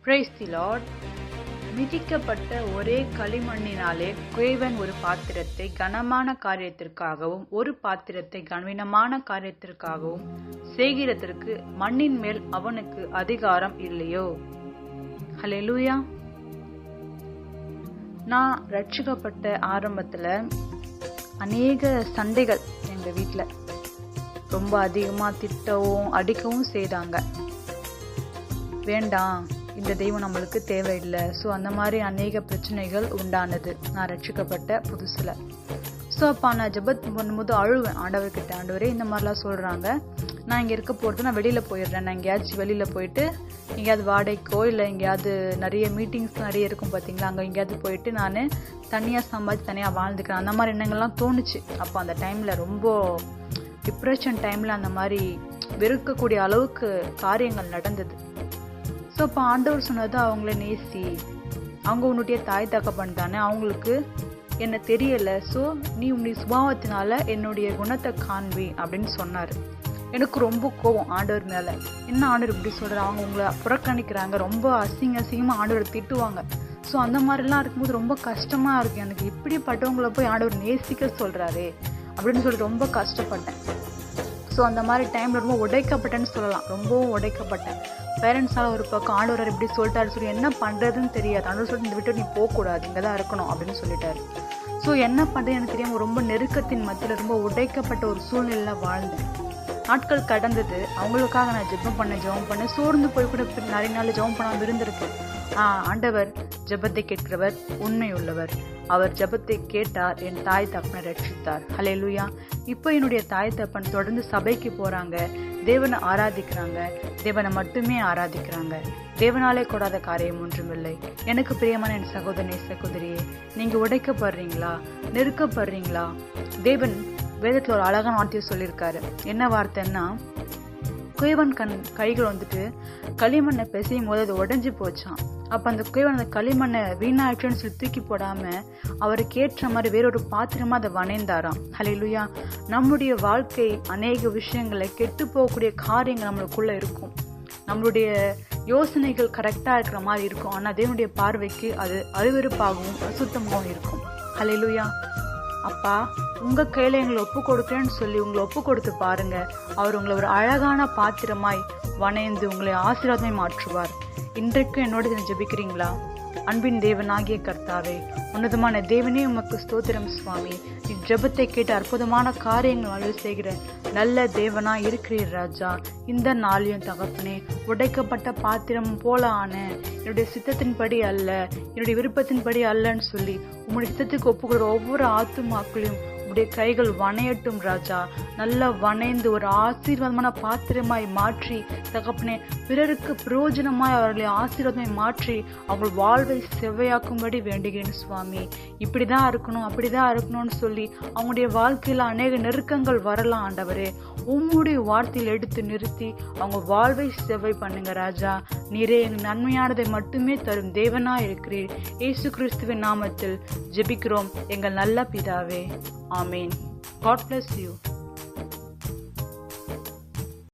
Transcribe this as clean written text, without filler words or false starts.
Praise the Lord. மிதிக்கப்பட்ட ஒரே களிமண்ணினாலே குயவன் ஒரு பாத்திரத்தை கனமான காரியத்திற்காகவும் ஒரு பாத்திரத்தை கனவீனமான காரியத்திற்காகவும் செய்கிறதற்கு மண்ணின் மேல் அவனுக்கு அதிகாரம் இல்லையோ? ஹல்லேலூயா. நான் ரட்சிக்கப்பட்ட ஆரம்பத்துல அநேக சண்டைகள் எங்க வீட்டில் ரொம்ப அதிகமா திட்டவும் அடிக்கவும் செய்தாங்க. வேண்டாம், இந்த தெய்வம் நம்மளுக்கு தேவையில்லை. ஸோ அந்த மாதிரி அநேக பிரச்சனைகள் உண்டானது நான் ரட்சிக்கப்பட்ட புதுசுல. ஸோ அப்போ நான் ஜெபத் பண்ணும்போது அழுவேன் ஆண்டவர்கிட்ட, ஆண்டவரே இந்த மாதிரிலாம் சொல்றாங்க, நான் இங்கே இருக்க போகிறது, நான் வெளியில் போயிடுறேன், நான் எங்கேயாச்சும் வெளியில் போயிட்டு எங்கேயாவது வாடகைக்கோ இல்லை எங்கேயாவது நிறைய மீட்டிங்ஸ் நிறைய இருக்கும் பார்த்தீங்களா, அங்கே எங்கேயாவது போயிட்டு நான் தனியாக சம்பாதிச்சு தனியாக வாழ்ந்துக்கிறேன். அந்த மாதிரி எண்ணங்கள்லாம் தோணுச்சு. அப்போ அந்த டைமில் ரொம்ப டிப்ரெஷன் டைமில் அந்த மாதிரி வெறுக்கக்கூடிய அளவுக்கு காரியங்கள் நடந்தது. ஸோ இப்போ ஆண்டவர் சொன்னது, அவங்கள நேசி, அவங்க உன்னுடைய தாய் தகப்பன் தானே, அவங்களுக்கு என்ன தெரியலை, ஸோ நீ உன்னுடைய சுபாவத்தினால என்னுடைய குணத்தை காண்பி அப்படின்னு சொன்னார். எனக்கு ரொம்ப கோபம் ஆண்டவர் மேலே. என்ன ஆண்டவர் இப்படி சொல்கிறார், அவங்க உங்களை புறக்கணிக்கிறாங்க, ரொம்ப அசிங்கமாக ஆண்டவர் திட்டுவாங்க. ஸோ அந்த மாதிரிலாம் இருக்கும்போது ரொம்ப கஷ்டமாக இருக்கு எனக்கு. இப்படிப்பட்டவங்களை போய் ஆண்டவர் நேசிக்க சொல்கிறாரே அப்படின்னு சொல்லி ரொம்ப கஷ்டப்பட்டேன். ஸோ அந்த மாதிரி டைமில் ரொம்ப உடைக்கப்பட்டேன்னு சொல்லலாம், ரொம்பவும் உடைக்கப்பட்டேன். பேரண்ட்ஸால் ஒரு பக்கம் ஆண்டவர் இப்படி சொல்லிட்டாரு, சொல்லி என்ன பண்ணுறதுன்னு தெரியாது. ஆண்டவர் சொல்லிட்டு இந்த விட்டு நீ போகக்கூடாது, இங்கே தான் இருக்கணும் அப்படின்னு சொல்லிட்டாரு. ஸோ என்ன பண்ணுறது எனக்கு தெரியாமல் ரொம்ப நெருக்கத்தின் மத்தியில் ரொம்ப உடைக்கப்பட்ட ஒரு சூழ்நிலையில் வாழ்ந்தேன். நாட்கள் கடந்தது. அவங்களுக்காக நான் ஜெபம் பண்ண சோர்ந்து போய் கூட நிறைய நாள் ஜெபம் பண்ணாமல் இருந்திருக்கு. ஆண்டவர் ஜெபத்தை கேட்கிறவர், உண்மை உள்ளவர். அவர் ஜெபத்தை கேட்டார், என் தாய் தகப்பனை ரட்சித்தார். ஹல்லேலூயா. இப்போ என்னுடைய தாய் தகப்பன் தொடர்ந்து சபைக்கு போறாங்க, தேவனை ஆராதிக்கிறாங்க, தேவனை மட்டுமே ஆராதிக்கிறாங்க. தேவனாலே கூடாத காரியம் ஒன்றுமில்லை. எனக்கு பிரியமான என் சகோதரனே சகோதரியே, நீங்க உடைக்கப்படுறீங்களா, நெருக்கப்படுறீங்களா? தேவன் வேதத்துல ஒரு அழகான வார்த்தையை சொல்லியிருக்காரு. என்ன வார்த்தைன்னா, குயவன் கைகள் வந்துட்டு களிமண்ணை பிசையும் போது அது உடைஞ்சு போச்சான். அப்ப அந்த குயவன் அந்த களிமண்ணை வீணாயிற்றுன்னு சொல்லி தூக்கி போடாம அவருக்கு ஏற்ற மாதிரி வேறொரு பாத்திரமா அதை வணைந்தாராம். ஹல்லேலூயா. நம்முடைய வாழ்க்கை அநேக விஷயங்களை கெட்டு போகக்கூடிய காரியங்கள் நம்மளுக்குள்ள இருக்கும். நம்மளுடைய யோசனைகள் கரெக்டா இருக்கிற மாதிரி இருக்கும். ஆனா தேவனுடைய பார்வைக்கு அது அருவருப்பாகவும் அசுத்தமாகவும் இருக்கும். ஹல்லேலூயா. அப்பா, உங்க கையில எங்களை ஒப்பு கொடுக்கிறேன்னு சொல்லி உங்களை ஒப்பு கொடுத்து பாருங்க. அவர் உங்களை ஒரு அழகான பாத்திரமாய் வணைந்து உங்களை ஆசீர்வாதமாய் மாற்றுவார். இன்றைக்கு என்னோட ஜெபிக்கிறீங்களா? அன்பின் தேவனாகிய கர்த்தாவே, உன்னதமான தேவனே, உமக்கு ஸ்தோத்திரம் சுவாமி. ஜெபத்தை கேட்டு அற்புதமான காரியங்கள் செய்கிற நல்ல தேவனா இருக்கிறீர் ராஜா. இந்த நாளையும் தகப்பனே, உடைக்கப்பட்ட பாத்திரம் போல ஆன என்னுடைய சித்தத்தின்படி அல்ல, என்னுடைய விருப்பத்தின்படி அல்லன்னு சொல்லி உங்களுடைய சித்தத்துக்கு ஒப்புக்கிற ஒவ்வொரு ஆத்துமாக்களையும் உடைய கைகள் வணையட்டும் ராஜா. நல்லா வணைந்து ஒரு ஆசீர்வாதமான பாத்திரமாய் மாற்றி தகப்பனே, பிறருக்கு பிரயோஜனமாய் அவர்களை ஆசீர்வாதமாய் மாற்றி அவள் வாழ்வை செவ்வையாக்கும்படி வேண்டுகிறேன் சுவாமி. இப்படிதான் இருக்கணும், அப்படிதான் இருக்கணும்னு சொல்லி அவங்களுடைய வாழ்க்கையில அநேக நெருக்கங்கள் வரலாம் ஆண்டவரே. உம்முடைய வார்த்தையில் எடுத்து நிறுத்தி அவங்க வாழ்வை செவ்வை பண்ணுங்க ராஜா. நீரே எங்கள் நன்மையானதை மட்டுமே தரும் தேவனா இருக்கிறீர். இயேசு கிறிஸ்துவின் நாமத்தில் ஜெபிக்கிறோம் எங்கள் நல்ல பிதாவே. Amen. God bless you.